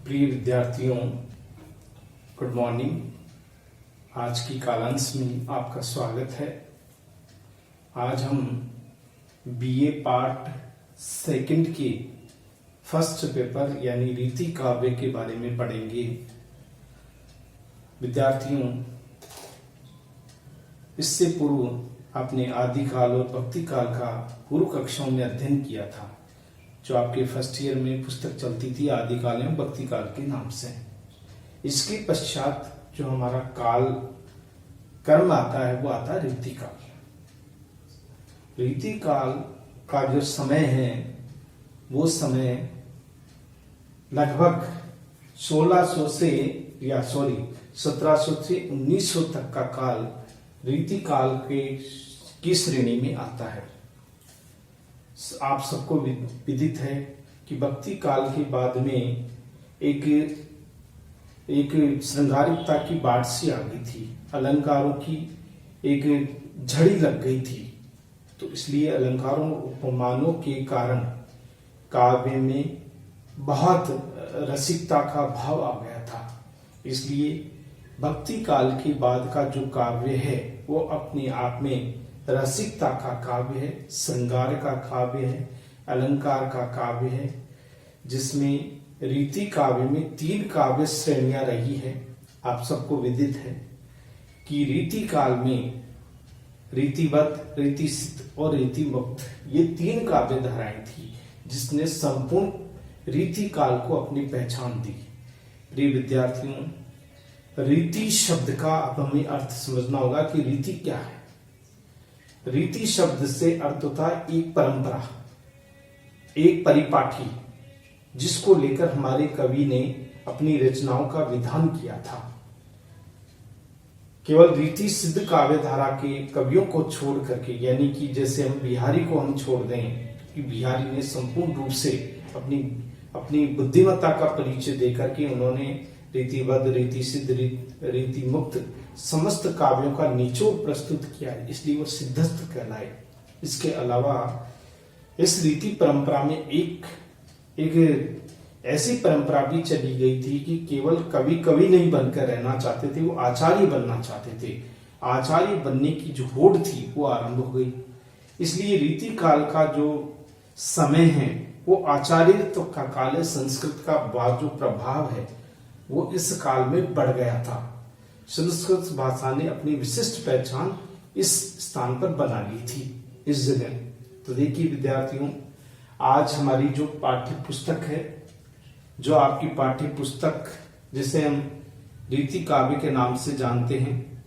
प्रिय विद्यार्थियों, good morning. आज की कालांश में आपका स्वागत है। आज हम बीए पार्ट सेकंड के फर्स्ट पेपर यानी रीति काव्य के बारे में पढ़ेंगे। विद्यार्थियों, इससे पूर्व आपने आदिकाल और भक्ति काल का पूर्व कक्षाओं में अध्ययन किया था, जो आपके फर्स्ट ईयर में पुस्तक चलती थी आदिकाल एवं भक्ति काल के नाम से। इसके पश्चात जो हमारा काल कर्म आता है वो आता है रीति काल। रीति काल का जो समय है वो समय लगभग 1700 से 1900 तक का काल रीति काल की श्रेणी में आता है। आप सबको विदित है कि भक्ति काल के बाद में एक श्रृंगारिकता की बाढ़ सी आ गई थी, अलंकारों की एक झड़ी लग गई थी। तो इसलिए अलंकारों उपमानों के कारण काव्य में बहुत रसिकता का भाव आ गया था। इसलिए भक्ति काल के बाद का जो काव्य है वो अपने आप में रसिकता का काव्य है, श्रृंगार का काव्य है, अलंकार का काव्य है, जिसमें रीति काव्य में 3 काव्य श्रेणियां रही है। आप सबको विदित है कि रीति काल में रीतिवत, रीतिसिद्ध और रीतिमुक्त ये 3 काव्य धाराएं थी, जिसने संपूर्ण रीति काल को अपनी पहचान दी। प्रिय विद्यार्थियों, रीति शब्द का अब हमें अर्थ समझना होगा कि रीति क्या है। रीति शब्द से अर्थ होता है एक परंपरा, एक परिपाठी, जिसको लेकर हमारे कवि ने अपनी रचनाओं का विधान किया था। केवल रीति सिद्ध काव्य धारा के कवियों को छोड़ करके, यानी कि जैसे हम बिहारी को हम छोड़ दें कि बिहारी ने संपूर्ण रूप से अपनी बुद्धिमत्ता का परिचय देकर के उन्होंने रीतिबद्ध, रीति सिद्ध, रीति मुक्त समस्त काव्यों का निचोड़ प्रस्तुत किया है, इसलिए वो सिद्धस्थ कहलाए। इसके अलावा इस रीति परंपरा में एक ऐसी परंपरा भी चली गई थी कि केवल कवि नहीं बनकर रहना चाहते थे, वो आचार्य बनना चाहते थे। आचार्य बनने की जो होड़ थी वो आरंभ हो गई। इसलिए रीति काल का जो समय है वो आचार्यत्व का काल है। संस्कृत का जो प्रभाव है वो इस काल में बढ़ गया था। संस्कृत भाषा ने अपनी विशिष्ट पहचान इस स्थान पर बना ली थी, इस जगह। तो देखिए विद्यार्थियों, आज हमारी जो पाठ्य पुस्तक है, जो आपकी पाठ्य पुस्तक जिसे हम रीति काव्य के नाम से जानते हैं,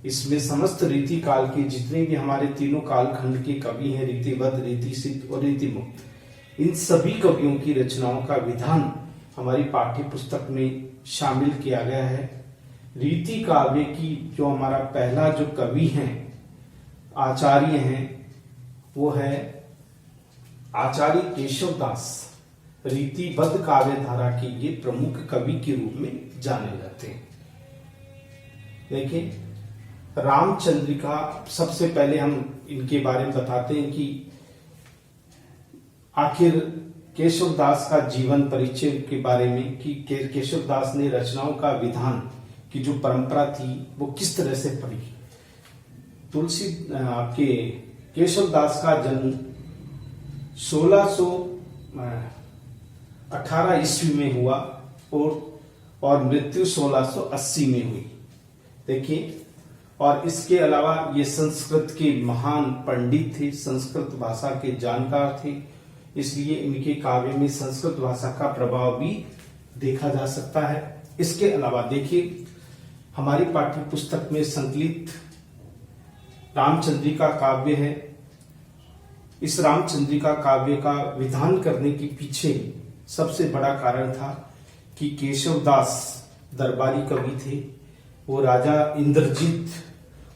इसमें समस्त रीति काल के जितने भी हमारे तीनों कालखंड के कवि हैं, रीतिबद्ध, रीतिसिद्ध और रीतिमुक्त, इन सभी कवियों की रचनाओं का विधान हमारी पाठ्य पुस्तक में शामिल किया गया है। रीति काव्य की जो हमारा पहला जो कवि हैं, आचार्य हैं, वो है आचार्य केशवदास। रीतिबद्ध काव्य धारा के ये प्रमुख कवि के रूप में जाने जाते हैं। देखिए, रामचंद्रिका, सबसे पहले हम इनके बारे में बताते हैं कि आखिर केशवदास का जीवन परिचय के बारे में, कि केशवदास ने रचनाओं का विधान की जो परंपरा थी वो किस तरह से पड़ी। आपके केशवदास का जन्म 1618 ईस्वी में हुआ और मृत्यु 1680 में हुई। देखिए, और इसके अलावा ये संस्कृत के महान पंडित थे, संस्कृत भाषा के जानकार थे, इसलिए इनके काव्य में संस्कृत भाषा का प्रभाव भी देखा जा सकता है। इसके अलावा देखिए, हमारी पाठ्य पुस्तक में संकलित रामचंद्रिका काव्य है। इस रामचंद्रिका काव्य का विधान करने के पीछे सबसे बड़ा कारण था कि केशवदास दरबारी कवि थे। वो राजा इंद्रजीत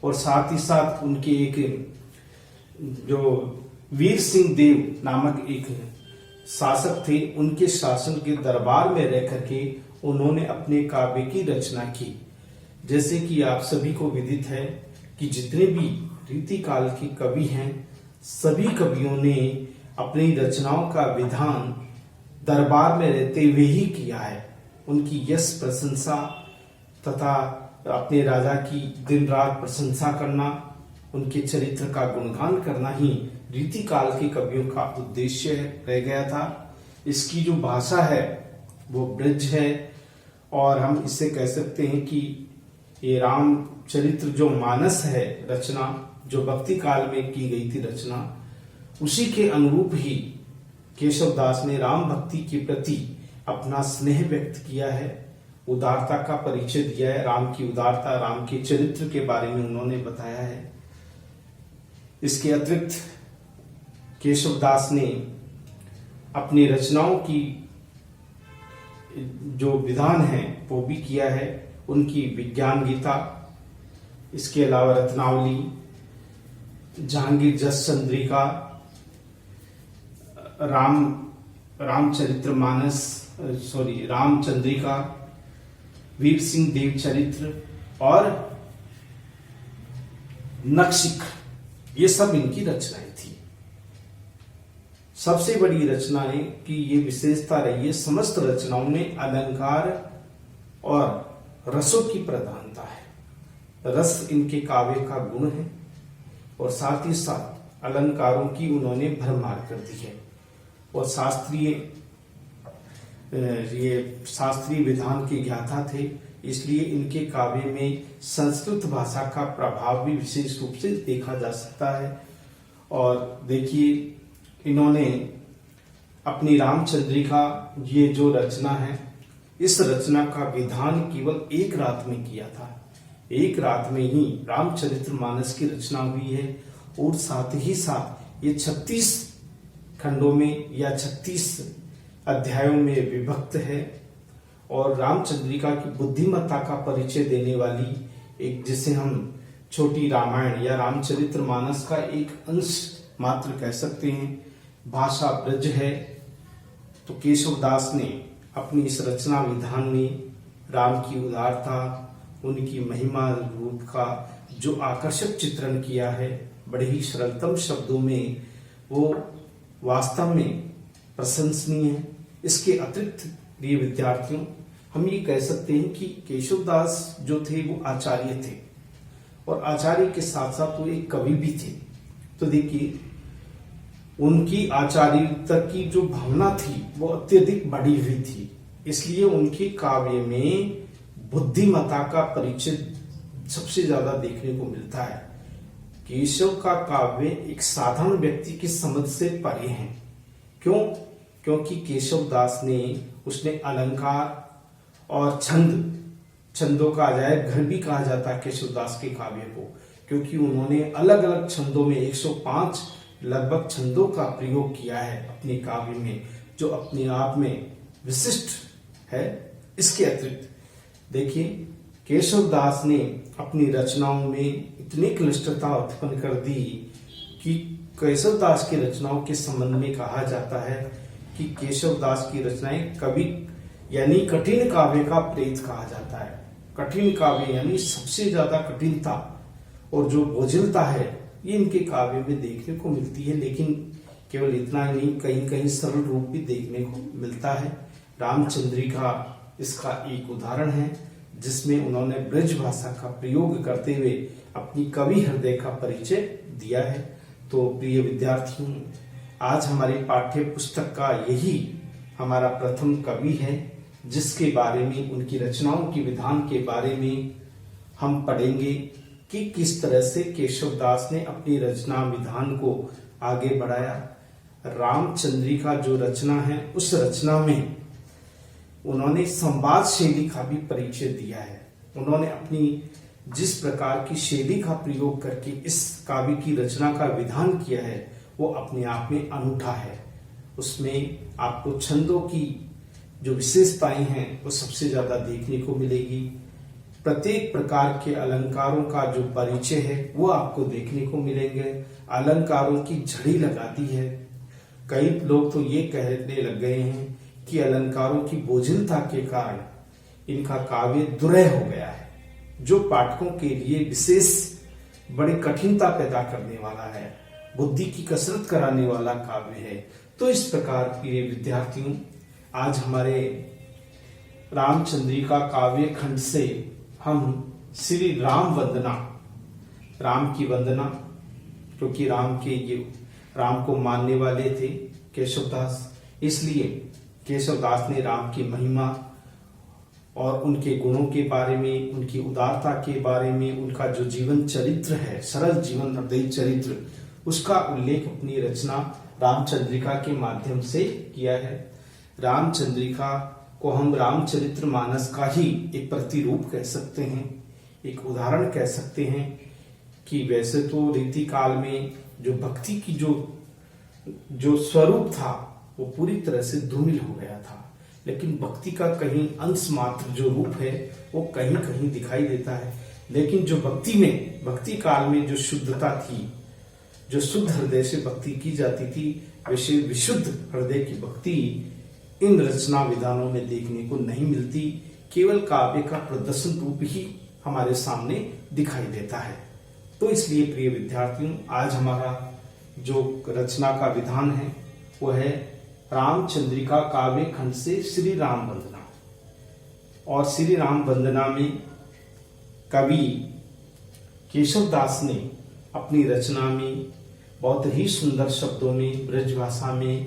और साथ ही साथ उनके एक जो वीर सिंह देव नामक एक शासक थे, उनके शासन के दरबार में रह करके उन्होंने अपने काव्य की रचना की। जैसे कि आप सभी को विदित है कि जितने भी रीति काल के कवि हैं, सभी कवियों ने अपनी रचनाओं का विधान दरबार में रहते हुए ही किया है। उनकी यश प्रशंसा तथा अपने राजा की दिन रात प्रशंसा करना, उनके चरित्र का गुणगान करना ही रीतिकाल के कवियों का उद्देश्य रह गया था। इसकी जो भाषा है वो ब्रज है, और हम इससे कह सकते हैं कि ये रामचरित्र जो मानस है रचना, जो भक्ति काल में की गई थी रचना, उसी के अनुरूप ही केशवदास ने राम भक्ति के प्रति अपना स्नेह व्यक्त किया है, उदारता का परिचय दिया है। राम की उदारता, राम के चरित्र के बारे में उन्होंने बताया है। इसके अतिरिक्त केशवदास ने अपनी रचनाओं की जो विधान है वो भी किया है। उनकी विज्ञान गीता, इसके अलावा रत्नावली, जहांगीर जस चंद्रिका, रामचंद्रिका, वीर सिंह देव चरित्र और नखशिख, ये सब इनकी रचनाएं थी। सबसे बड़ी रचनाएं की ये विशेषता रही है, समस्त रचनाओं में अलंकार और रसों की प्रधानता है। रस इनके काव्य का गुण है और साथ ही साथ अलंकारों की उन्होंने भरमार कर दी है। और शास्त्रीय विधान के ज्ञाता थे, इसलिए इनके काव्य में संस्कृत भाषा का प्रभाव भी विशेष रूप से देखा जा सकता है। और देखिए, इन्होंने अपनी रामचंद्रिका, ये जो रचना है, इस रचना का विधान केवल एक रात में किया था। एक रात में ही रामचरितमानस की रचना हुई है और साथ ही साथ ये 36 खंडों में या 36 अध्यायों में विभक्त है। और रामचंद्रिका की बुद्धिमत्ता का परिचय देने वाली एक, जिसे हम छोटी रामायण या रामचरितमानस का एक अंश मात्र कह सकते हैं, भाषा ब्रज है। तो केशवदास ने अपनी इस रचना विधान में राम की उदारता, उनकी महिमा रूप का जो आकर्षक चित्रण किया है, बड़े ही सरलतम शब्दों में, वो वास्तव में प्रशंसनीय है। इसके अतिरिक्त प्रिय विद्यार्थियों, हम ये कह सकते हैं कि केशवदास जो थे वो आचार्य थे, और आचार्य के साथ साथ वो एक कवि भी थे। तो देखिए, उनकी आचार्यता की जो भावना थी वो अत्यधिक बढ़ी हुई थी, इसलिए उनके काव्य में बुद्धिमत्ता का परिचय सबसे ज्यादा देखने को मिलता है। केशव का काव्य एक साधारण व्यक्ति की समझ से परे है। क्यों? क्योंकि केशवदास ने उसने अलंकार और छंदों का अजायब घर भी कहा जाता है केशवदास के काव्य को, क्योंकि उन्होंने अलग अलग छंदों में 105 लगभग छंदों का प्रयोग किया है अपने काव्य में, जो अपने आप में विशिष्ट है। इसके अतिरिक्त देखिए, केशवदास ने अपनी रचनाओं में इतनी क्लिष्टता उत्पन्न कर दी कि केशवदास की रचनाओं के संबंध में कहा जाता है कि केशवदास की रचनाएं कवि यानी कठिन काव्य का प्रेत कहा जाता है। कठिन काव्य यानी सबसे ज्यादा कठिनता और जो बोझिलता है, ये इनके काव्य में देखने को मिलती है। लेकिन केवल इतना ही नहीं, कहीं कहीं सरल रूप भी देखने को मिलता है। रामचंद्रिका इसका एक उदाहरण है, जिसमें उन्होंने ब्रज भाषा का प्रयोग करते हुए अपनी कवि हृदय का परिचय दिया है। तो प्रिय विद्यार्थियों, आज हमारी पाठ्य पुस्तक का यही हमारा प्रथम कवि है, जिसके बारे में, उनकी रचनाओं की विधान के बारे में हम पढ़ेंगे कि किस तरह से केशवदास ने अपनी रचना विधान को आगे बढ़ाया। रामचंद्रिका जो रचना है, उस रचना में उन्होंने संवाद शैली का भी परिचय दिया है। उन्होंने अपनी जिस प्रकार की शैली का प्रयोग करके इस काव्य की रचना का विधान किया है, वो अपने आप में अनूठा है। उसमें आपको छंदों की जो विशेषताएं हैं वो सबसे ज्यादा देखने को मिलेगी। प्रत्येक प्रकार के अलंकारों का जो परिचय है वो आपको देखने को मिलेंगे। अलंकारों की झड़ी लगाती है। कई लोग तो ये कहने लग गए हैं कि अलंकारों की बोझिलता के कारण इनका काव्य दुरह हो गया है, जो पाठकों के लिए विशेष बड़ी कठिनता पैदा करने वाला है, बुद्धि की कसरत कराने वाला काव्य है। तो इस प्रकार प्रिय विद्यार्थियों, आज हमारे रामचंद्रिका काव्य खंड से हम श्री राम वंदना, राम की वंदना, क्योंकि राम को मानने वाले थे केशवदास, इसलिए केशवदास ने राम की महिमा और उनके गुणों के बारे में, उनकी उदारता के बारे में, उनका जो जीवन चरित्र है, सरल जीवन हृदय चरित्र, उसका उल्लेख अपनी रचना रामचंद्रिका के माध्यम से किया है। रामचंद्रिका को हम रामचरित्र मानस का ही एक प्रतिरूप कह सकते हैं, एक उदाहरण कह सकते हैं कि वैसे तो रीति काल में जो भक्ति की जो स्वरूप था वो पूरी तरह से धूमिल हो गया था, लेकिन भक्ति का कहीं अंश मात्र जो रूप है वो कहीं कहीं दिखाई देता है। लेकिन जो भक्ति काल में जो शुद्धता थी, जो शुद्ध हृदय से भक्ति की जाती थी, वैसे विशुद्ध हृदय की भक्ति इन रचना विधानों में देखने को नहीं मिलती, केवल काव्य का प्रदर्शन रूप ही हमारे सामने दिखाई देता है। तो इसलिए प्रिय विद्यार्थियों, आज हमारा जो रचना का विधान है वो है रामचंद्रिका काव्य खंड से श्री राम वंदना। और श्री राम वंदना में कवि केशवदास ने अपनी रचना में बहुत ही सुंदर शब्दों में, ब्रजभाषा में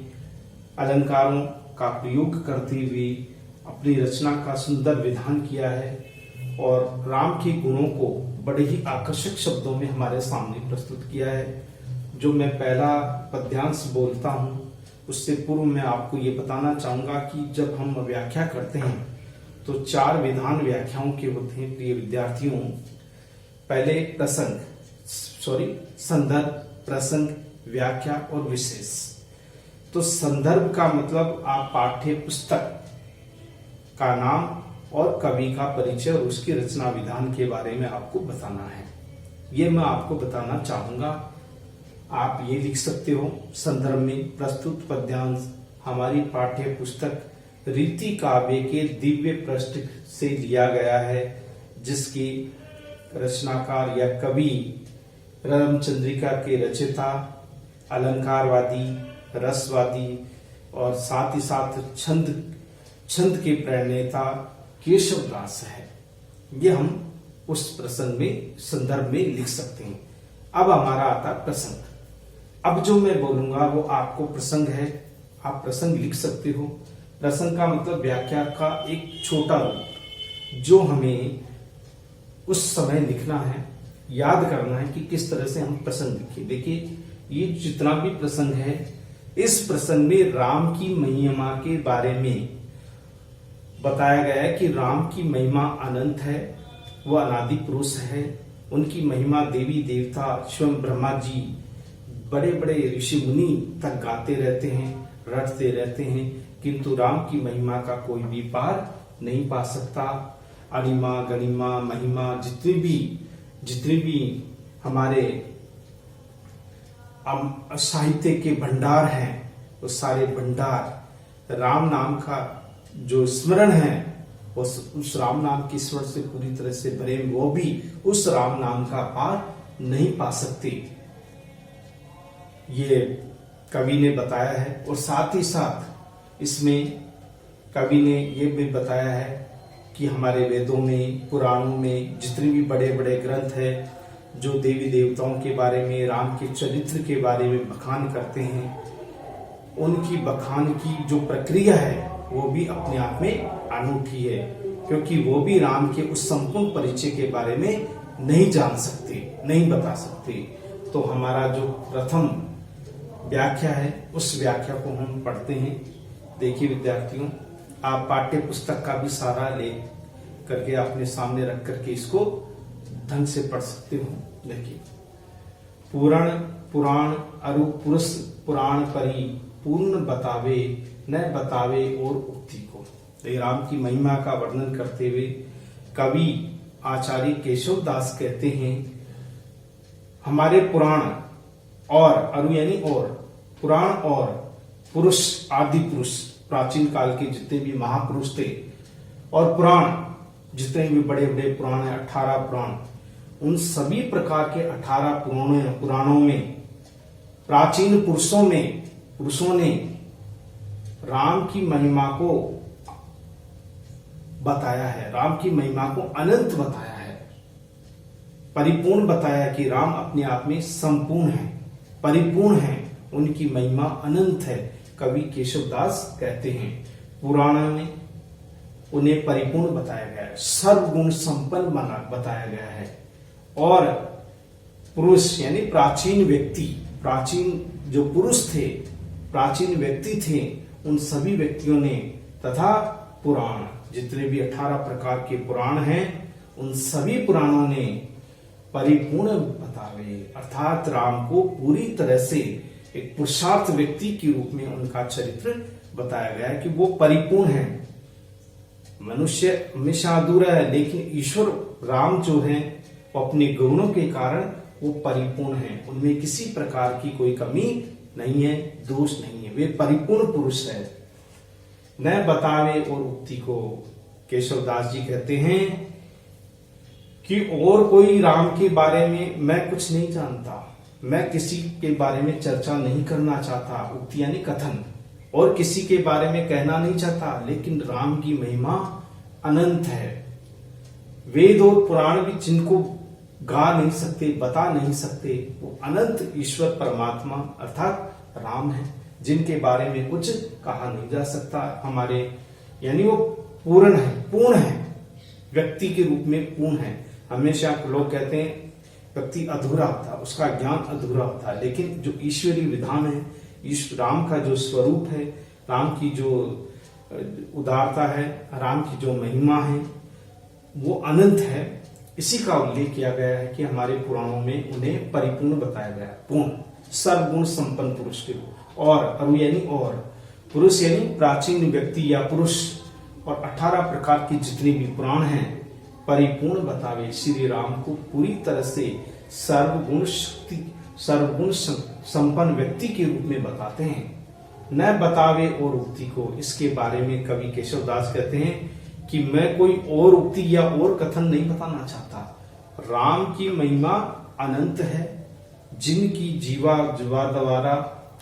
अलंकारों का प्रयोग करते हुए अपनी रचना का सुंदर विधान किया है और राम के गुणों को बड़े ही आकर्षक शब्दों में हमारे सामने प्रस्तुत किया है। जो मैं पहला पद्यांश बोलता हूँ उससे पूर्व मैं आपको ये बताना चाहूंगा कि जब हम व्याख्या करते हैं तो 4 विधान व्याख्याओं के होते हैं प्रिय विद्यार्थियों। पहले संदर्भ, प्रसंग, व्याख्या और विशेष। तो संदर्भ का मतलब आप पाठ्य पुस्तक का नाम और कवि का परिचय और उसकी रचना विधान के बारे में आपको बताना है, ये मैं आपको बताना चाहूंगा। आप ये लिख सकते हो, संदर्भ में प्रस्तुत पद्यांश हमारी पाठ्य पुस्तक रीति काव्य के दिव्य पृष्ठ से लिया गया है, जिसकी रचनाकार या कवि रामचंद्रिका के रचयिता, अलंकारवादी, रसवादी और साथ ही साथ छंद के प्रणेता केशवदास है। ये हम उस प्रसंग में, संदर्भ में लिख सकते हैं। अब हमारा आता प्रसंग। अब जो मैं बोलूंगा वो आपको प्रसंग है, आप प्रसंग लिख सकते हो। प्रसंग का मतलब व्याख्या का एक छोटा रूप, जो हमें उस समय लिखना है, याद करना है कि किस तरह से हम प्रसंग लिखें। देखिए, ये जितना भी प्रसंग है, इस प्रसंग में राम की महिमा के बारे में बताया गया है कि राम की महिमा अनंत है, वह अनादि पुरुष है। उनकी महिमा देवी देवता, स्वयं ब्रह्मा जी, बड़े बड़े ऋषि मुनि तक गाते रहते हैं, रटते रहते हैं, किंतु राम की महिमा का कोई भी पार नहीं पा सकता। अणिमा, गणिमा, महिमा, जितने भी हमारे साहित्य के भंडार हैं, वो सारे भंडार राम नाम का जो स्मरण है, उस राम नाम के स्वर से पूरी तरह से भरे, वो भी उस राम नाम का पार नहीं पा सकते, ये कवि ने बताया है। और साथ ही साथ इसमें कवि ने ये भी बताया है कि हमारे वेदों में, पुराणों में जितने भी बड़े बड़े ग्रंथ है जो देवी देवताओं के बारे में, राम के चरित्र के बारे में बखान करते हैं, उनकी बखान की जो प्रक्रिया है वो भी अपने आप में अनूठी है, क्योंकि वो भी राम के उस संपूर्ण परिचय के बारे में नहीं जान सकते, नहीं बता सकते। तो हमारा जो प्रथम व्याख्या है, उस व्याख्या को हम पढ़ते हैं। देखिए विद्यार्थियों, आप पाठ्य पुस्तक का भी सहारा ले करके अपने सामने रख करके इसको ढंग से पढ़ सकते हो। देखिए, पुराण अरु पुरुष पुराण परी पूर्ण बतावे, न बतावे और उक्ति को। राम की महिमा का वर्णन करते हुए कवि आचार्य केशवदास कहते हैं, हमारे पुराण और अरु यानी और पुराण और पुरुष, आदि पुरुष, प्राचीन काल के जितने भी महापुरुष थे, और पुराण जितने भी बड़े बड़े पुराण है, 18 पुराण, उन सभी प्रकार के 18 पुराणों में प्राचीन पुरुषों ने राम की महिमा को बताया है, राम की महिमा को अनंत बताया है, परिपूर्ण बताया कि राम अपने आप में संपूर्ण है, परिपूर्ण है, उनकी महिमा अनंत है। कवि केशवदास कहते हैं पुराण में उन्हें परिपूर्ण बताया गया है, सर्वगुण संपन्न बताया गया है। और पुरुष यानी प्राचीन व्यक्ति, प्राचीन जो पुरुष थे, प्राचीन व्यक्ति थे, उन सभी व्यक्तियों ने तथा पुराण, जितने भी 18 प्रकार के पुराण हैं, उन सभी पुराणों ने परिपूर्ण बतावे, अर्थात राम को पूरी तरह से एक पुरुषार्थ व्यक्ति के रूप में उनका चरित्र बताया गया है कि वो परिपूर्ण है। मनुष्य हमेशा अधूरा है, लेकिन ईश्वर राम जो है वो अपने गुणों के कारण वो परिपूर्ण है, उनमें किसी प्रकार की कोई कमी नहीं है, दोष नहीं है, वे परिपूर्ण पुरुष है। न बतावे और उक्ति को केशवदास जी कहते हैं कि और कोई राम के बारे में मैं कुछ नहीं जानता, मैं किसी के बारे में चर्चा नहीं करना चाहता, उक्ति यानी कथन, और किसी के बारे में कहना नहीं चाहता, लेकिन राम की महिमा अनंत है। वेद और पुराण भी जिनको गा नहीं सकते, बता नहीं सकते, वो अनंत ईश्वर परमात्मा अर्थात राम है, जिनके बारे में कुछ कहा नहीं जा सकता। हमारे यानी वो पूर्ण है, पूर्ण है, व्यक्ति के रूप में पूर्ण है। हमेशा लोग कहते हैं व्यक्ति अधूरा होता, उसका ज्ञान अधूरा होता है, लेकिन जो ईश्वरीय विधान है, राम का जो स्वरूप है, राम की जो उदारता है, राम की जो महिमा है, वो अनंत है। इसी का उल्लेख किया गया है कि हमारे पुराणों में उन्हें परिपूर्ण बताया गया, पूर्ण, सर्वगुण संपन्न पुरुष के रूप। और यानी और पुरुष यानी प्राचीन व्यक्ति या पुरुष, और 18 प्रकार की जितने भी पुराण हैं परिपूर्ण बतावे, श्री राम को पूरी तरह से सर्वगुण शक्ति, सर्वगुण संपन्न व्यक्ति के रूप में बताते हैं। न बतावे और उक्ति को, इसके बारे में कवि केशवदास कहते हैं कि मैं कोई और उक्ति या और कथन नहीं बताना चाहता। राम की महिमा अनंत है, जिनकी जीवा द्वारा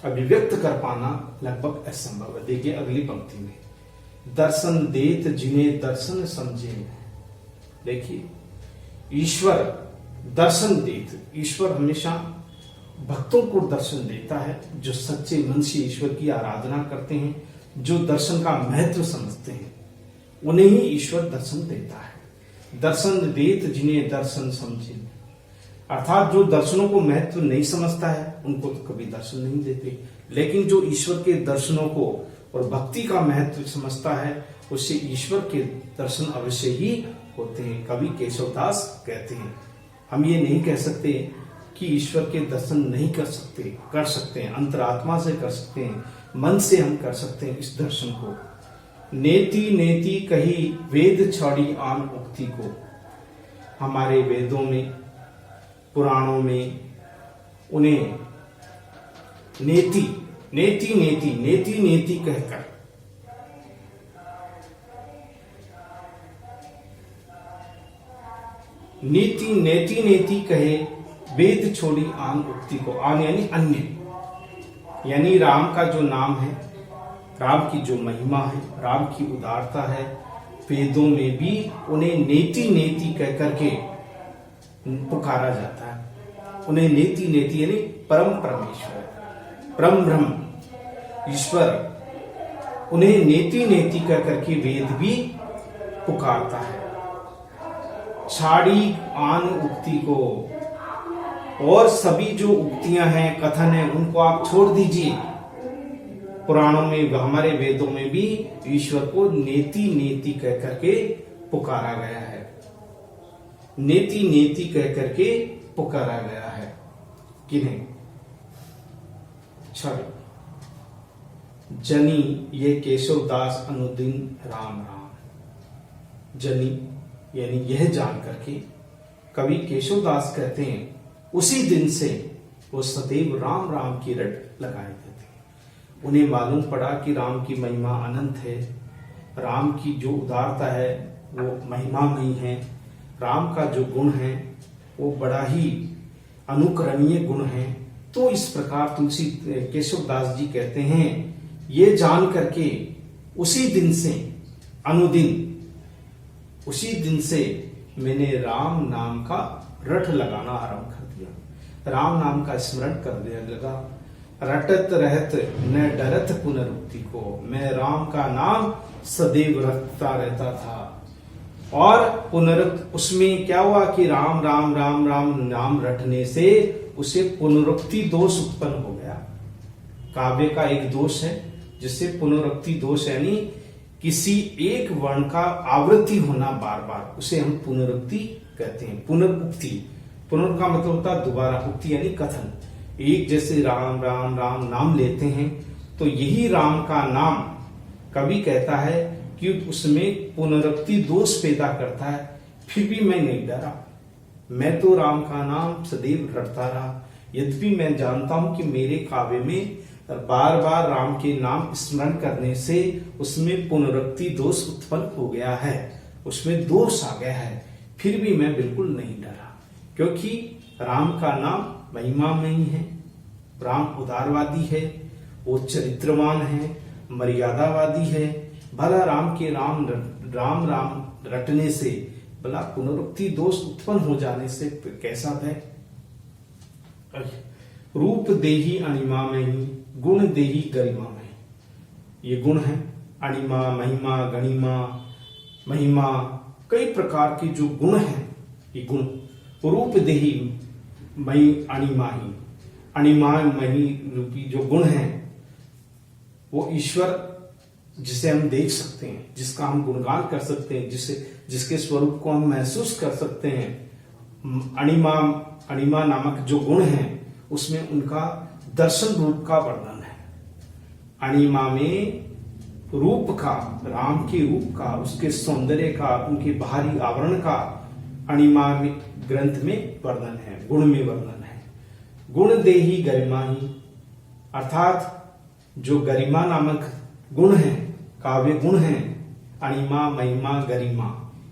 अभिव्यक्त कर पाना लगभग असंभव है। देखिए अगली पंक्ति में, दर्शन देत जिन्हें दर्शन समझे। देखिए ईश्वर दर्शन देत, ईश्वर हमेशा भक्तों को दर्शन देता है, जो सच्चे मन से ईश्वर की आराधना करते हैं, जो दर्शन का महत्व समझते हैं, उन्हें ही ईश्वर दर्शन देता है। दर्शन देत जिन्हें दर्शन समझे, अर्थात जो दर्शनों को महत्व नहीं समझता है उनको तो कभी दर्शन नहीं देते, लेकिन जो ईश्वर के दर्शनों को और भक्ति का महत्व समझता है, उससे ईश्वर के दर्शन अवश्य ही होते हैं। कवि केशवदास कहते हैं हम ये नहीं कह सकते कि ईश्वर के दर्शन नहीं कर सकते, कर सकते हैं, अंतरात्मा से कर सकते हैं, मन से हम कर सकते हैं इस दर्शन को। नेति नेति कही वेद छाड़ी आन उक्ति को, हमारे वेदों में, पुराणों में उन्हें नेति नेति नेति नेति नेति कहकर नीति नेति नेति कहे वेद छोड़ी आन उक्ति को। आन यानी अन्य, यानी राम का जो नाम है, राम की जो महिमा है, राम की उदारता है, वेदों में भी उन्हें नेति नेति कह करके पुकारा जाता है। उन्हें नेति नेति यानी परम परमेश्वर, परम ब्रह्म ईश्वर, उन्हें नेति नेति कह करके वेद भी पुकारता है। छाड़ी आन उक्ति को, और सभी जो उक्तियां हैं, कथन है, उनको आप छोड़ दीजिए। पुराणों में, हमारे वेदों में भी ईश्वर को नेति नेति कह करके पुकारा गया है, नेति नेति कह करके पुकारा गया है। किन्हें? छड़ जनी ये केशवदास अनुदिन राम राम। जनी यानी यह जान करके कवि केशवदास कहते हैं उसी दिन से वो सदैव राम राम की रट लगाए थे। उन्हें मालूम पड़ा कि राम की महिमा अनंत है, राम की जो उदारता है वो महिमामयी है, राम का जो गुण है वो बड़ा ही अनुकरणीय गुण है। तो इस प्रकार तुलसी केशवदास जी कहते हैं, ये जान करके उसी दिन से अनुदिन उसी दिन से मैंने राम नाम का रट लगाना आरंभ कर दिया, राम नाम का स्मरण करने लगा। रटत रहत न डरत पुनरुक्ति को, मैं राम का नाम सदैव रटता रहता था। और पुनरुक्ति उसमें क्या हुआ कि राम राम राम राम नाम रटने से उसे पुनरुक्ति दोष उत्पन्न हो गया। काव्य का एक दोष है जिससे पुनरुक्ति दोष, यानी किसी एक वर्ण का आवृत्ति होना बार बार, उसे हम पुनरुक्ति कहते हैं। पुनरुक्ति, पुनर का मतलब होता है दोबारा, उक्ति यानी कथन। एक जैसे राम राम राम नाम लेते हैं तो यही राम का नाम कवि कहता है कि उसमें पुनरुक्ति दोष पैदा करता है। फिर भी मैं नहीं डरा, मैं तो राम का नाम सदैव रटता रहा। यद्यपि मैं जानता हूं कि मेरे काव्य में बार बार राम के नाम स्मरण करने से उसमें पुनरुक्ति दोष उत्पन्न हो गया है, उसमें दोष आ गया है, फिर भी मैं बिल्कुल नहीं डरा, क्योंकि राम का नाम महिमामयी है। राम उदारवादी है, वो चरित्रवान है, मर्यादावादी है। भला राम के राम राम रटने से भला पुनरुक्ति दोष उत्पन्न हो जाने से कैसा भय। रूप देही अणिमा में, गुण देही गरिमा में, ये गुण है। अणिमा, महिमा, गणिमा, महिमा, कई प्रकार के जो गुण हैं, ये गुण। रूप देही मई अणिमा ही, अणिमा मही रूपी जो गुण हैं वो ईश्वर जिसे हम देख सकते हैं, जिसका हम गुणगान कर सकते हैं, जिसके स्वरूप को हम महसूस कर सकते हैं। अणिमा नामक जो गुण हैं उसमें उनका दर्शन रूप का वर्णन है। अणिमा में रूप का, राम के रूप का, उसके सौंदर्य का, उनके बाहरी आवरण का अणिमा में ग्रंथ में वर्णन है, गुण में वर्णन है। गुण देही गरिमा ही, अर्थात जो गरिमा नामक गुण है, काव्य गुण हैं, अणिमा, महिमा, गरिमा,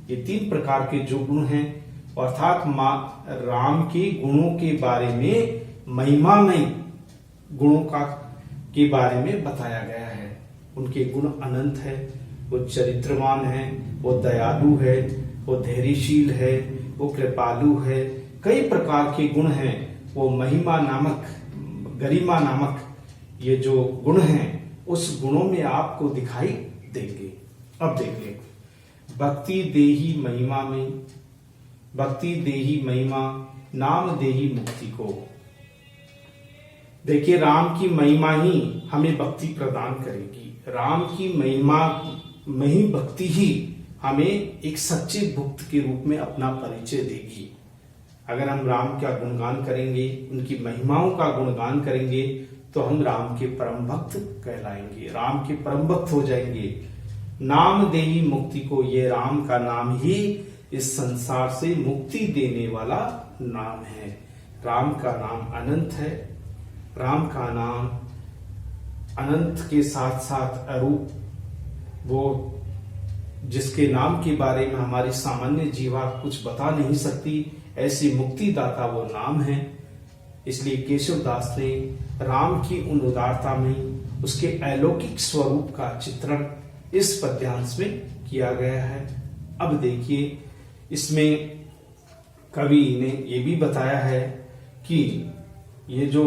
ये तीन प्रकार के जो गुण हैं, अर्थात राम के गुणों के बारे में, महिमामय गुणों के बारे में बताया गया है। उनके गुण अनंत है, वो चरित्रवान है, वो दयालु है, वो धैर्यशील है, वो कृपालु है, कई प्रकार के गुण हैं। वो महिमा नामक, गरिमा नामक ये जो गुण हैं, उस गुणों में आपको दिखाई देंगे। अब देखिए, भक्ति देही महिमा में, भक्ति देही महिमा, नाम देही मुक्ति को। देखिए, राम की महिमा ही हमें भक्ति प्रदान करेगी। राम की महिमा में ही भक्ति ही हमें एक सच्चे भक्त के रूप में अपना परिचय देगी। अगर हम राम का गुणगान करेंगे, उनकी महिमाओं का गुणगान करेंगे, तो हम राम के परम भक्त कहलाएंगे, राम के परम भक्त हो जाएंगे। नाम देही मुक्ति को, ये राम का नाम ही इस संसार से मुक्ति देने वाला नाम है। राम का नाम अनंत है, राम का नाम अनंत के साथ साथ अरूप, वो जिसके नाम के बारे में हमारी सामान्य जीवा कुछ बता नहीं सकती, ऐसी मुक्तिदाता वो नाम है। इसलिए केशवदास ने राम की उन उदारता में उसके अलौकिक स्वरूप का चित्रण इस पद्यांश में किया गया है। अब देखिए, इसमें कवि ने ये भी बताया है कि ये जो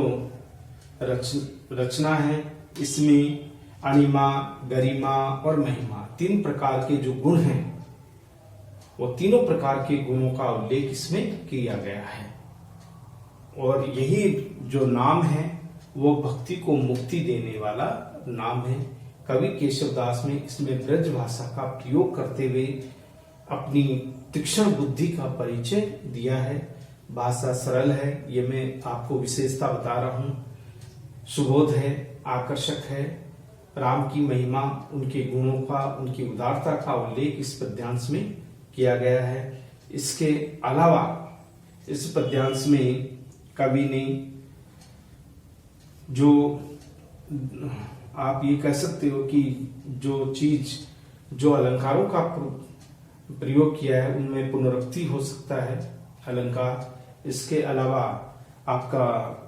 रचना है, इसमें अणिमा, गरिमा और महिमा, तीन प्रकार के जो गुण हैं, वो तीनों प्रकार के गुणों का उल्लेख इसमें किया गया है। और यही जो नाम है वो भक्ति को मुक्ति देने वाला नाम है। कवि केशवदास ने इसमें ब्रज भाषा का प्रयोग करते हुए अपनी तीक्ष्ण बुद्धि का परिचय दिया है। भाषा सरल है, ये मैं आपको विशेषता बता रहा हूं। सुबोध है, आकर्षक है। राम की महिमा, उनके गुणों का, उनकी उदारता का उल्लेख इस पद्यांश में किया गया है। इसके अलावा इस पद्यांश में कवि ने जो, आप ये कह सकते हो कि जो चीज, जो अलंकारों का प्रयोग किया है, उनमें पुनरुक्ति हो सकता है अलंकार। इसके अलावा आपका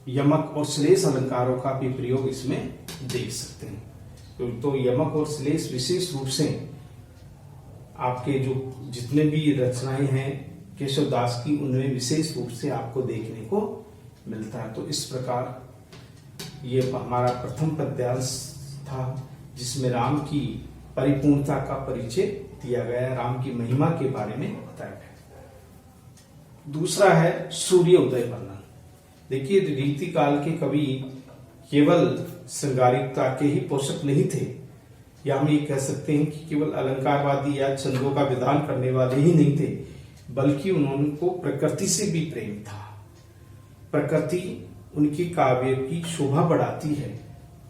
यमक और श्लेष अलंकारों का भी प्रयोग इसमें देख सकते हैं। तो यमक और श्लेष विशेष रूप से आपके जो जितने भी रचनाएं हैं केशव दास की, उनमें विशेष रूप से आपको देखने को मिलता है। तो इस प्रकार ये हमारा प्रथम पद्यांश था जिसमें राम की परिपूर्णता का परिचय दिया गया, राम की महिमा के बारे में बताया गया। दूसरा है सूर्य उदय वर्णन। देखिए, रीति काल के कवि केवल श्रृंगारिकता के ही पोषक नहीं थे, या हम ये कह सकते हैं कि केवल अलंकारवादी या छंदों का विधान करने वाले ही नहीं थे, बल्कि उनको प्रकृति से भी प्रेम था। प्रकृति उनकी काव्य की शोभा बढ़ाती है।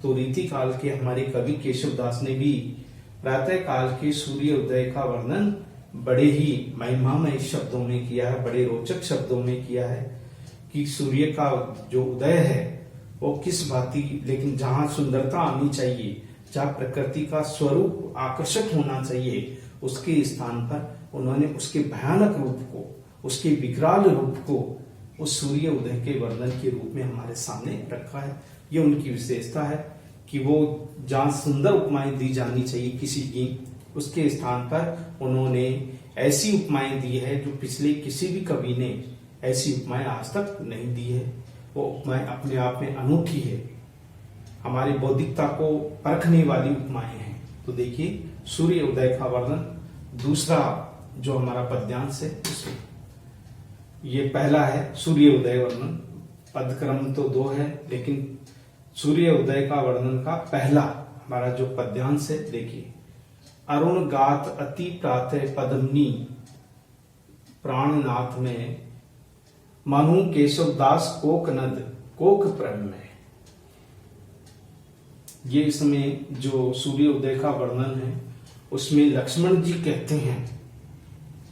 तो रीति काल के हमारे कवि केशव दास ने भी प्रातः काल के सूर्य उदय का वर्णन बड़े ही महिमामय शब्दों में किया है, बड़े रोचक शब्दों में किया है कि सूर्य का जो उदय है वो किस भांति, लेकिन जहां सुंदरता आनी चाहिए, जहां प्रकृति का स्वरूप आकर्षक होना चाहिए, उसके स्थान पर उन्होंने उसके भयानक रूप को, उसके विकराल रूप को उस सूर्य उदय के वर्णन के रूप में हमारे सामने रखा है। ये उनकी विशेषता है कि वो जहां सुंदर उपमाएं दी जानी चाहिए किसी की, उसके स्थान पर उन्होंने ऐसी उपमाएं दी है जो पिछले किसी भी कवि ने ऐसी उपमाएं आज तक नहीं दी है। वो उपमाएं अपने आप में अनूठी है, हमारी बौद्धिकता को परखने वाली उपमाएं हैं। तो देखिए, सूर्य उदय का वर्णन दूसरा जो हमारा पद्यांश है उसमें ये पहला है सूर्य उदय वर्णन। पदक्रम तो दो है, लेकिन सूर्य उदय का वर्णन का पहला हमारा जो पद्यांश है, देखिए, अरुण गात अति प्रातः पद्मनी प्राणनाथ में मनु केशव दास कोक नद कोक प्रेम में। ये इसमें जो सूर्य उदय का वर्णन है उसमें लक्ष्मण जी कहते हैं,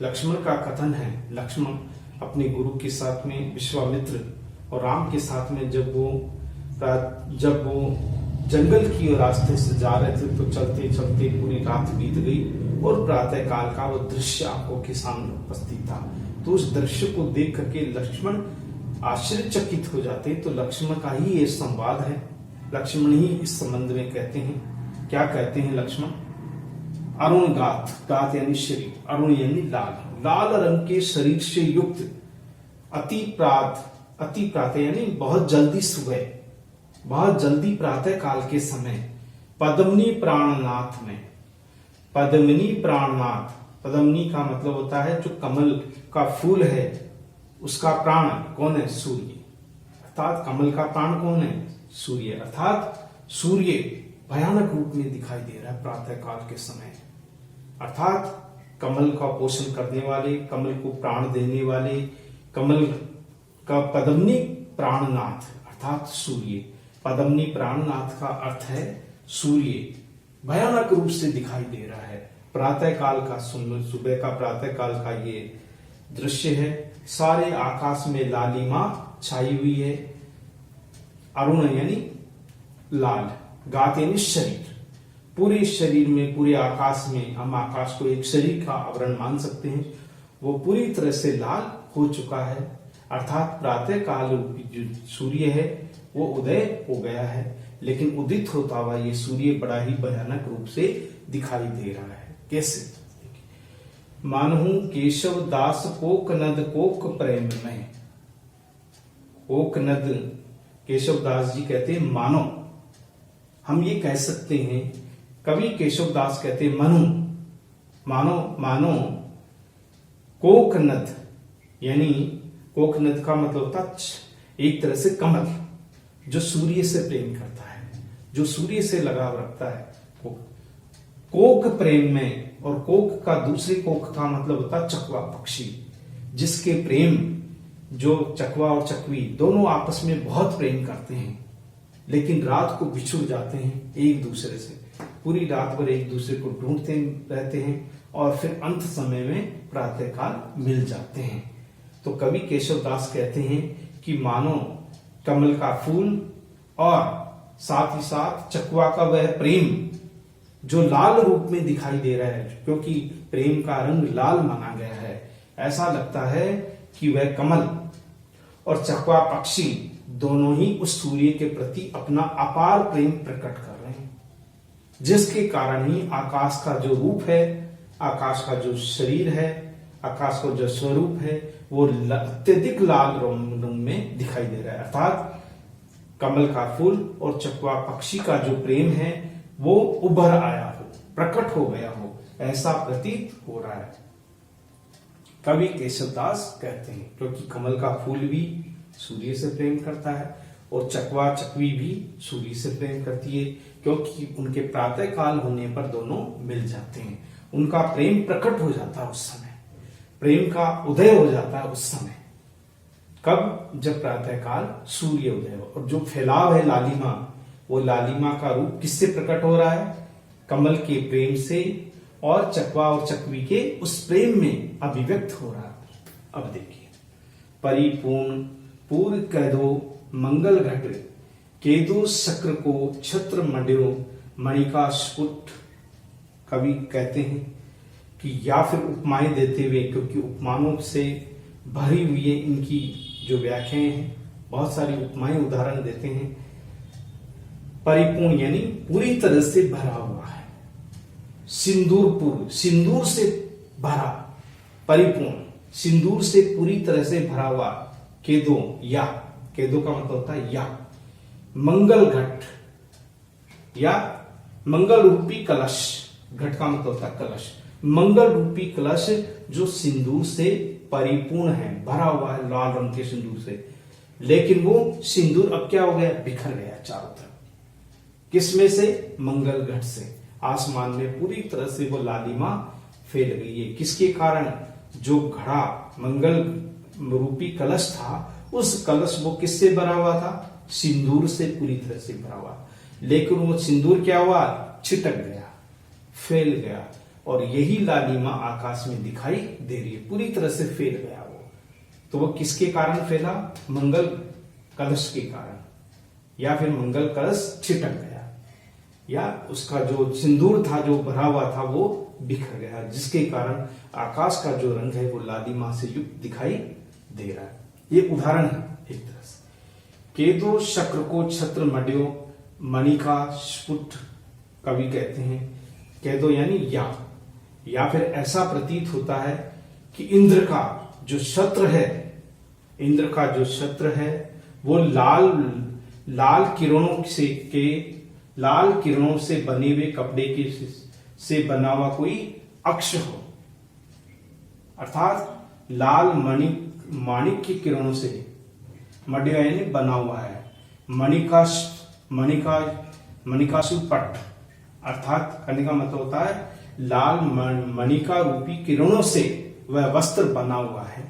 लक्ष्मण का कथन है, लक्ष्मण अपने गुरु के साथ में, विश्वामित्र और राम के साथ में जब वो जंगल की ओर रास्ते से जा रहे थे, तो चलते चलते पूरी रात बीत गई और प्रातः काल का वो दृश्य आंखों के सामने उपस्थित था। तो उस दृश्य को देख करके लक्ष्मण आश्चर्यचकित हो जाते। तो लक्ष्मण का ही ये संवाद है, लक्ष्मण ही इस संबंध में कहते हैं। क्या कहते हैं लक्ष्मण? अरुण गात, गात यानी शरीर, अरुण यानी लाल, लाल रंग के शरीर से युक्त अति प्रातः यानी बहुत जल्दी सुबह, बहुत जल्दी प्रातः काल के समय, पद्मनी प्राणनाथ में। पद्मनी प्राणनाथ, पद्मनी का मतलब होता है जो कमल का फूल है उसका प्राण कौन है? सूर्य। अर्थात कमल का प्राण कौन है? सूर्य। अर्थात सूर्य भयानक रूप में दिखाई दे रहा है प्रातः काल के समय। अर्थात कमल का पोषण करने वाले, कमल को प्राण देने वाले, कमल का पद्मनी प्राणनाथ अर्थात सूर्य। पद्मनी प्राणनाथ का अर्थ है सूर्य भयानक रूप से दिखाई दे रहा है। प्रातः काल का, सुबह का प्रातः काल का ये दृश्य है। सारे आकाश में लालिमा छाई हुई है। अरुण यानी लाल, गात यानी शरीर, पूरे शरीर में, पूरे आकाश में, हम आकाश को एक शरीर का आवरण मान सकते हैं, वो पूरी तरह से लाल हो चुका है। अर्थात प्रातः काल जो सूर्य है वो उदय हो गया है, लेकिन उदित होता हुआ ये सूर्य बड़ा ही भयानक रूप से दिखाई दे रहा है। कैसे? मानहु केशव दास कोक नद कोक प्रेम में। कोक नद, केशव दास जी कहते हैं मानो, हम ये कह सकते हैं, कवि केशव दास कहते हैं मनु, मानो कोक नद, यानी कोक नद का मतलब होता एक तरह से कमल जो सूर्य से प्रेम करता है, जो सूर्य से लगाव रखता है। कोक प्रेम में, और कोक का दूसरे कोक का मतलब होता है चकवा पक्षी, जिसके प्रेम, जो चकवा और चकवी दोनों आपस में बहुत प्रेम करते हैं, लेकिन रात को बिछुड़ जाते हैं एक दूसरे से, पूरी रात भर एक दूसरे को ढूंढते रहते हैं और फिर अंत समय में प्रातःकाल मिल जाते हैं। तो कवि केशव दास कहते हैं कि मानो कमल का फूल और साथ ही साथ चकवा का वह प्रेम जो लाल रूप में दिखाई दे रहा है, क्योंकि प्रेम का रंग लाल माना गया है, ऐसा लगता है कि वह कमल और चकवा पक्षी दोनों ही उस सूर्य के प्रति अपना अपार प्रेम प्रकट कर रहे हैं, जिसके कारण ही आकाश का जो रूप है आकाश का जो शरीर है, आकाश का जो स्वरूप है वो अत्यधिक लाल रंग में दिखाई दे रहा है। अर्थात कमल का फूल और चकवा पक्षी का जो प्रेम है वो उभर आया हो, प्रकट हो गया हो, ऐसा प्रतीत हो रहा है। कवि केशवदास कहते हैं क्योंकि कमल का फूल भी सूर्य से प्रेम करता है और चकवा चकवी भी सूर्य से प्रेम करती है, क्योंकि उनके प्रातः काल होने पर दोनों मिल जाते हैं। उनका प्रेम प्रकट हो जाता है उस समय, प्रेम का उदय हो जाता है उस समय। कब? जब प्रातः काल सूर्य उदय हो। और जो फैलाव है लालिमा, वो लालिमा का रूप किससे प्रकट हो रहा है? कमल के प्रेम से और चकवा और चकवी के उस प्रेम में अभिव्यक्त हो रहा है। अब देखिए, परिपूर्ण पूर्व कह दो मंगल घट, केदो शक्र को छत्र मड्यो मणिका स्फुट। कवि कहते हैं कि या फिर उपमाएं देते हुए, क्योंकि उपमानों से भरी हुई है इनकी जो व्याख्याएं हैं, बहुत सारी उपमाएं उदाहरण देते हैं। परिपूर्ण यानी पूरी तरह से भरा हुआ है। सिंदूरपूर्ण, सिंदूर से भरा, परिपूर्ण, सिंदूर से पूरी तरह से भरा हुआ। केदो, या केदो का मतलब होता है या। मंगल घट या मंगल रूपी कलश, घट का मतलब होता है कलश। मंगल रूपी कलश जो सिंदूर से परिपूर्ण है, भरा हुआ है लाल रंग के सिंदूर से, लेकिन वो सिंदूर अब क्या हो गया? बिखर गया चारों तरफ। किसमें से? मंगल घट से। आसमान में पूरी तरह से वो लालिमा फैल गई है। किसके कारण? जो घड़ा मंगल रूपी कलश था, उस कलश वो किससे भरा हुआ था? सिंदूर से पूरी तरह से भरा हुआ, लेकिन वो सिंदूर क्या हुआ? छिटक गया, फैल गया। और यही लालिमा आकाश में दिखाई दे रही है, पूरी तरह से फैल गया वो। तो वो किसके कारण फैला? मंगल कलश के कारण, या फिर मंगल कलश छिटक गया, या उसका जो सिंदूर था जो भरा हुआ था वो बिखर गया, जिसके कारण आकाश का जो रंग है वो लालिमा से युक्त दिखाई दे रहा है। ये उदाहरण है एक तरह से। केदो शक्र को छत्र मड्यो मणिका स्फुट। कवि कहते हैं केदो यानी या फिर ऐसा प्रतीत होता है कि इंद्र का जो छत्र है, इंद्र का जो छत्र है वो लाल किरणों से बने हुए कपड़े के से बना हुआ कोई अक्ष हो, अर्थात लाल माणिक की किरणों से मड्य यानी बना हुआ है। मणिकासुपट, अर्थात करने का मतलब होता है लाल मणिका रूपी किरणों से वह वस्त्र बना हुआ है।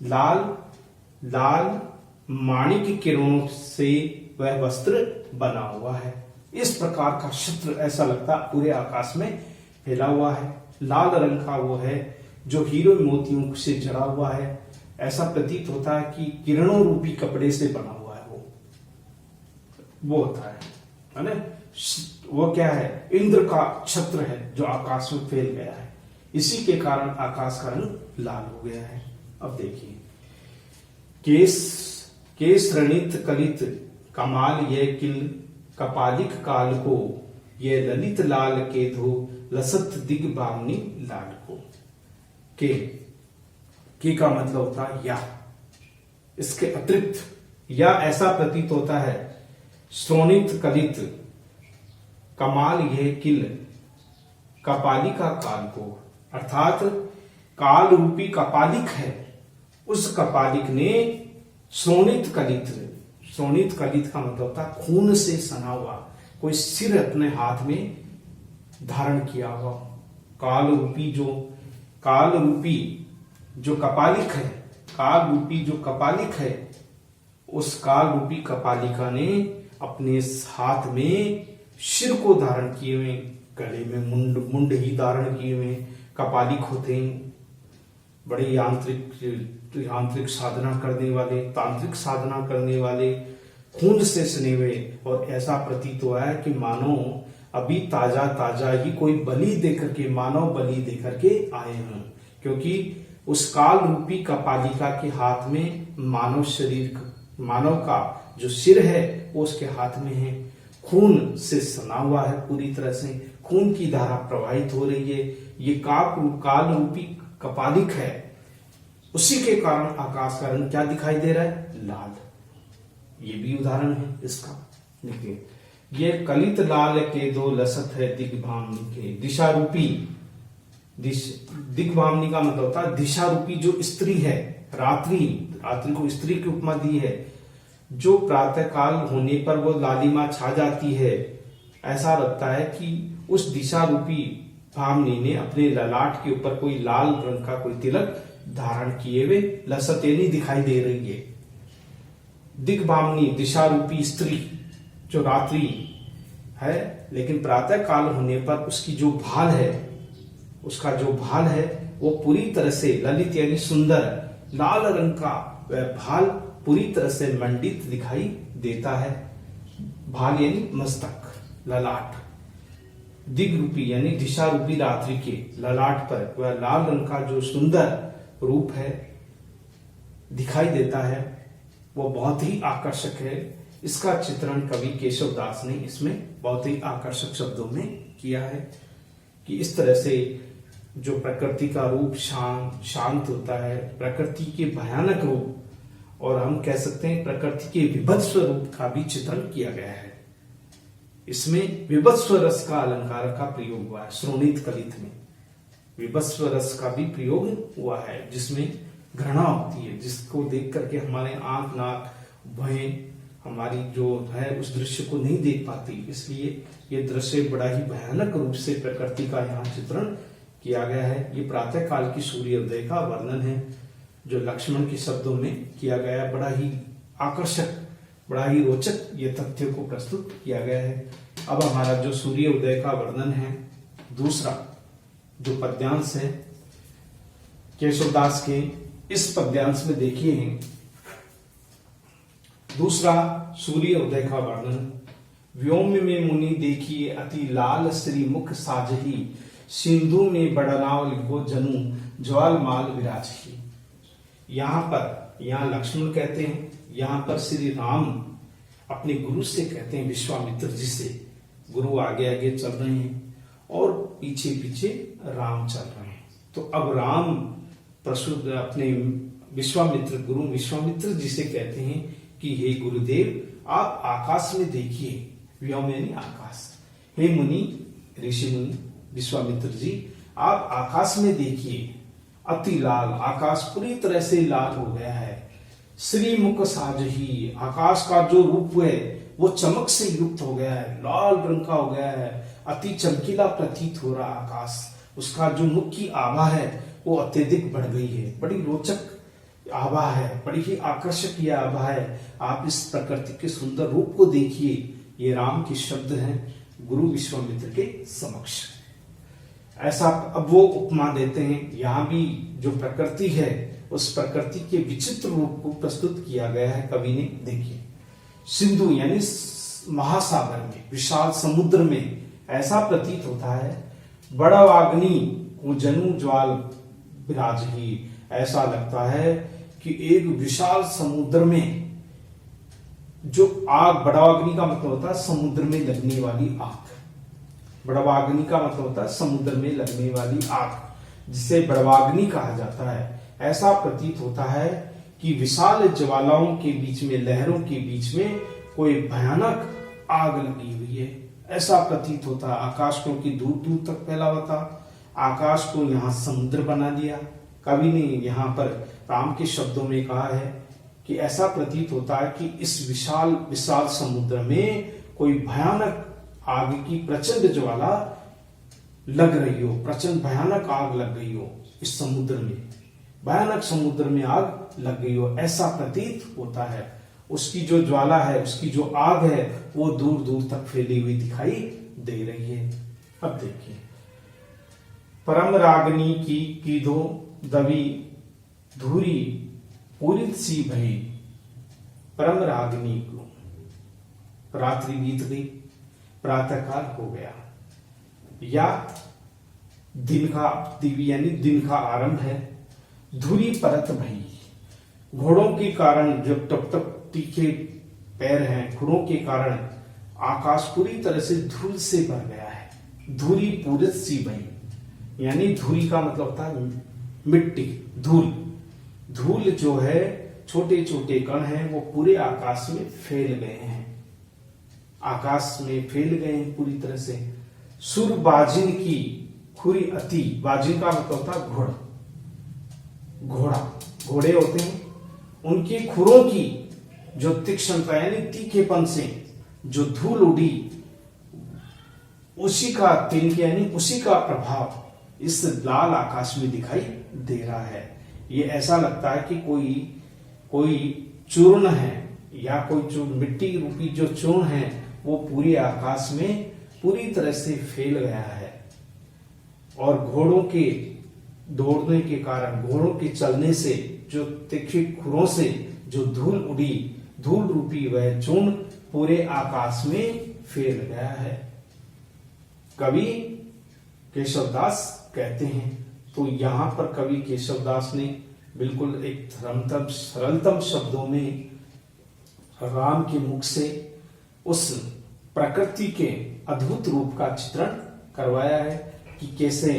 लाल माणिक किरणों से वह वस्त्र बना हुआ है। इस प्रकार का छत्र ऐसा लगता पूरे आकाश में फैला हुआ है। लाल रंग का वो है जो हीरो मोतियों से जड़ा हुआ है। ऐसा प्रतीत होता है कि किरणों रूपी कपड़े से बना हुआ है वो होता है ना। वो क्या है? इंद्र का छत्र है जो आकाश में फैल गया है। इसी के कारण आकाश का रंग लाल हो गया है। अब देखिए, केस रणित कलित कमाल ये किल कपालिक काल को, ये ललित लाल केधो लसत दिग बामनी लाल को। के का मतलब होता है या। इसके अतिरिक्त या ऐसा प्रतीत होता है श्रोणित कलित कमाल यह किल कपालिका काल को, अर्थात काल रूपी कपालिक है, उस कपालिक ने श्रोणित कलित का मतलब होता है खून से सना हुआ कोई सिर अपने हाथ में धारण किया हुआ। काल रूपी जो कपालिक है, उस काल रूपी कपालिका ने अपने हाथ में सिर को धारण किए हुए, गले में मुंड ही धारण किए हुए। कपालिक होते हैं बड़े यांत्रिक साधना करने वाले, तांत्रिक साधना करने वाले, खून से सने हुए। और ऐसा प्रतीत हुआ है कि मानो अभी ताजा ही कोई बलि देकर के, मानव बलि देकर के आए हों, क्योंकि उस काल रूपी कपालिका के हाथ में मानव का जो सिर है वो उसके हाथ में है। खून से सना हुआ है, पूरी तरह से खून की धारा प्रवाहित हो रही है। ये काल रूपी कपालिक है, उसी के कारण आकाश का रंग क्या दिखाई दे रहा है? लाल। ये भी उदाहरण है इसका। देखिए, ये कलित लाल के दो लसत है दिग्भामनी के, दिशा रूपी। दिग्भामनी का मतलब होता है दिशा रूपी जो स्त्री है, रात्रि को स्त्री की उपमा दी है। जो प्रातः काल होने पर वो लालिमा छा जाती है, ऐसा लगता है कि उस दिशा रूपी भामनी ने अपने ललाट के ऊपर कोई लाल रंग का कोई तिलक धारण किए हुए लसतेनी दिखाई दे रही है। दिग्भामनी दिशा रूपी स्त्री जो रात्रि है, लेकिन प्रातः काल होने पर उसकी जो भाल है, उसका जो भाल है वो पूरी तरह से ललित यानी सुंदर लाल रंग का वह भाल पूरी तरह से मंडित दिखाई देता है। भाल यानी मस्तक, ललाट। दिग रूपी यानी दिशा रूपी रात्रि के ललाट पर वह लाल रंग का जो सुंदर रूप है दिखाई देता है, वो बहुत ही आकर्षक है। इसका चित्रण कवि केशव दास ने इसमें बहुत ही आकर्षक शब्दों में किया है कि इस तरह से जो प्रकृति का रूप शांत होता है, प्रकृति के भयानक रूप, और हम कह सकते हैं प्रकृति के विभत्स रूप का भी चित्रण किया गया है। इसमें विभत्स रस का अलंकार का प्रयोग हुआ है। श्रोणित कलित में विभत्स रस का भी प्रयोग हुआ है, जिसमें घृणा होती है, जिसको देख करके हमारे आंख नाक भवें हमारी जो है उस दृश्य को नहीं देख पाती। इसलिए ये दृश्य बड़ा ही भयानक रूप से प्रकृति का यहाँ चित्रण किया गया है। ये प्रातः काल की सूर्योदय का वर्णन है जो लक्ष्मण के शब्दों में किया गया है। बड़ा ही आकर्षक, बड़ा ही रोचक ये तथ्य को प्रस्तुत किया गया है। अब हमारा जो सूर्योदय का वर्णन है, दूसरा जो पद्यांश है केशवदास के, इस पद्यांश में देखिए दूसरा सूर्योदय का वर्णन। व्योम में मुनि देखिए अति लाल श्री मुख साजही, सिंधु में बड़नाव लिखो जनु ज्वाल माल विराजही। यहाँ लक्ष्मण कहते हैं, यहाँ पर श्री राम अपने गुरु से कहते हैं, विश्वामित्र जी से। गुरु आगे आगे चल रहे हैं और पीछे पीछे राम चल रहे हैं। तो अब राम प्रसुद्ध अपने गुरु विश्वामित्र जी से कहते हैं कि हे गुरुदेव, आप आकाश में देखिए। व्योम यानी आकाश। हे मुनि, ऋषि मुनि विश्वामित्र जी, आप आकाश में देखिए। अति लाल, आकाश पूरी तरह से लाल हो गया है। श्री मुख साजही, आकाश का जो रूप है वो चमक से युक्त हो गया है, लाल रंग का हो गया है। अति चमकीला प्रतीत हो रहा आकाश। उसका जो मुख की आभा है वो अत्यधिक बढ़ गई है। बड़ी रोचक आभा है, बड़ी ही आकर्षक ये आभा है। आप इस प्रकृति के सुंदर रूप को देखिए। ये राम के शब्द हैं गुरु विश्वामित्र के समक्ष। ऐसा अब वो उपमा देते हैं। यहाँ भी जो प्रकृति है उस प्रकृति के विचित्र रूप को प्रस्तुत किया गया है कवि ने। देखिए, सिंधु यानी महासागर में, विशाल समुद्र में ऐसा प्रतीत होता है। बड़ा अग्नि को जनु ज्वाल विराजही, ऐसा लगता है कि एक विशाल समुद्र में जो आग, बड़वाग्नि का मतलब होता है समुद्र में लगने वाली आग। बड़वाग्नि का मतलब होता है समुद्र में लगने वाली आग, जिसे बड़वाग्नि कहा जाता है। ऐसा प्रतीत होता है कि विशाल ज्वालाओं के बीच में, लहरों के बीच में कोई भयानक आग लगी हुई है, ऐसा प्रतीत होता है। आकाश को कि दूर दूर तक फैला हुआ था, आकाश को यहाँ समुद्र बना दिया। कवि ने यहाँ पर राम के शब्दों में कहा है कि ऐसा प्रतीत होता है कि इस विशाल समुद्र में कोई भयानक आग की प्रचंड ज्वाला लग रही हो, प्रचंड भयानक आग लग गई हो। इस समुद्र में, भयानक समुद्र में आग लग गई हो, ऐसा प्रतीत होता है। उसकी जो ज्वाला है, उसकी जो आग है वो दूर दूर तक फैली हुई दिखाई दे रही है। अब देखिए, परम रागनी की कीधो दवी धूरी पूरित सी भई। परम रागनी को रात्रि बीत गई, प्रातःकाल हो गया, या दिन का दिव्य यानी दिन का आरंभ है। धुरी परत भई, घोड़ों के कारण जो टप टप तीखे पैर हैं, घोड़ों के कारण आकाश पूरी तरह से धूल से भर गया है। धूली पूरत सी बनी, यानी धूल का मतलब होता है मिट्टी, धूल। धूल जो है, छोटे छोटे कण हैं, वो पूरे आकाश में फैल गए हैं, आकाश में फैल गए हैं पूरी तरह से। सुर बाजिन की खुरी अति, बाजिन का मतलब होता है घोड़ा, घोड़ा, घोड़े होते हैं, उनकी खुरों की जो तीक्ष्णता यानी तीखेपन से जो धूल उड़ी, उसी का तिनके यानी उसी का प्रभाव इस लाल आकाश में दिखाई दे रहा है। ये ऐसा लगता है कि कोई चूर्ण है या कोई जो मिट्टी रूपी जो चूर्ण है वो पूरे आकाश में पूरी तरह से फैल गया है। और घोड़ों के दौड़ने के कारण, घोड़ों के चलने से, जो तीखी खुरों से जो धूल उड़ी, धूल रूपी वह चूर्ण पूरे आकाश में फैल गया है। कवि केशवदास कहते हैं। तो यहां पर कवि केशवदास ने बिल्कुल एक सरलतम शब्दों में राम के मुख से उस प्रकृति के अद्भुत रूप का चित्रण करवाया है कि कैसे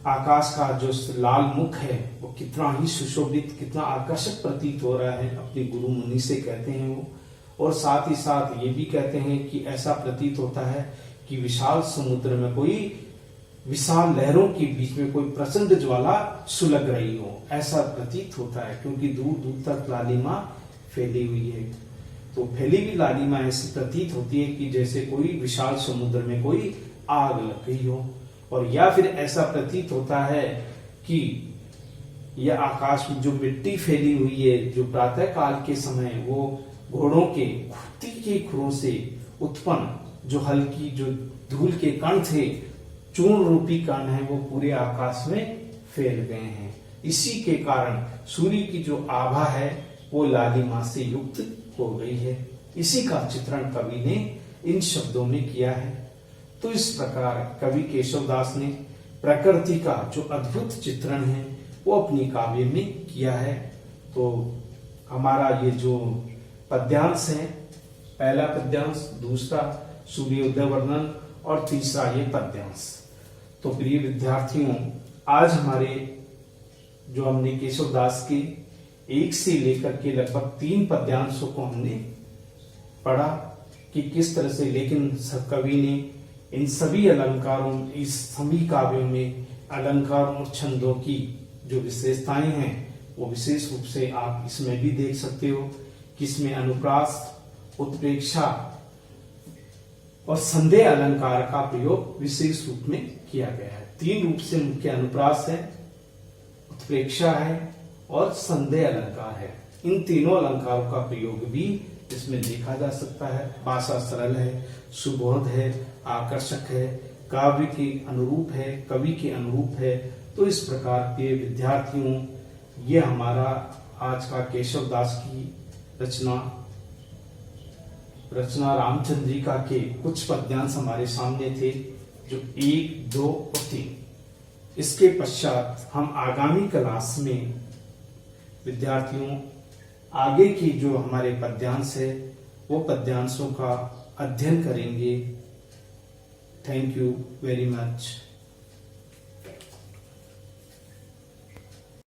आकाश का जो लाल मुख है वो कितना ही सुशोभित, कितना आकर्षक प्रतीत हो रहा है, अपने गुरु मुनि से कहते हैं वो। और साथ ही साथ ये भी कहते हैं कि ऐसा प्रतीत होता है कि विशाल समुद्र में कोई विशाल लहरों के बीच में कोई प्रचंड ज्वाला सुलग रही हो, ऐसा प्रतीत होता है, क्योंकि दूर दूर तक लालिमा फैली हुई है। तो फैली हुई लालिमा ऐसी प्रतीत होती है कि जैसे कोई विशाल समुद्र में कोई आग लग गई हो। और या फिर ऐसा प्रतीत होता है कि यह आकाश में जो मिट्टी फैली हुई है, जो प्रातः काल के समय वो घोड़ों के तीखे खुरों से उत्पन्न जो हल्की जो धूल के कण थे, चूर्ण रूपी कण है, वो पूरे आकाश में फैल गए हैं। इसी के कारण सूर्य की जो आभा है वो लालिमा से युक्त हो गई है। इसी का चित्रण कवि ने इन शब्दों में किया है। तो इस प्रकार कवि केशवदास ने प्रकृति का जो अद्भुत चित्रण है वो अपनी काव्य में किया है। तो हमारा ये जो पद्यांश है, पहला पद्यांश, दूसरा सूर्योदय वर्णन और तीसरा ये पद्यांश। तो प्रिय विद्यार्थियों, आज हमारे जो हमने केशवदास के 1 से लेकर के लगभग 3 पद्यांशों को हमने पढ़ा कि किस तरह से, लेकिन कवि ने इन सभी अलंकारों, इस सभी काव्यों में अलंकारों और छंदों की जो विशेषताएं हैं वो विशेष रूप से आप इसमें भी देख सकते हो कि इसमें अनुप्रास, उत्प्रेक्षा और संदेह अलंकार का प्रयोग विशेष रूप में किया गया है। 3 रूप से मुख्य अनुप्रास है, उत्प्रेक्षा है और संदेह अलंकार है। इन तीनों अलंकारों का प्रयोग भी इसमें देखा जा सकता है। भाषा सरल है, सुबोध है, आकर्षक है, काव्य के अनुरूप है, कवि के अनुरूप है। तो इस प्रकार के विद्यार्थियों, ये हमारा आज का केशवदास की रचना रामचंद्रिका के कुछ पद्यांश हमारे सामने थे, जो 1, 2 और 3। इसके पश्चात हम आगामी क्लास में विद्यार्थियों आगे की जो हमारे पद्यांश है वो पद्यांशों का अध्ययन करेंगे। Thank you very much.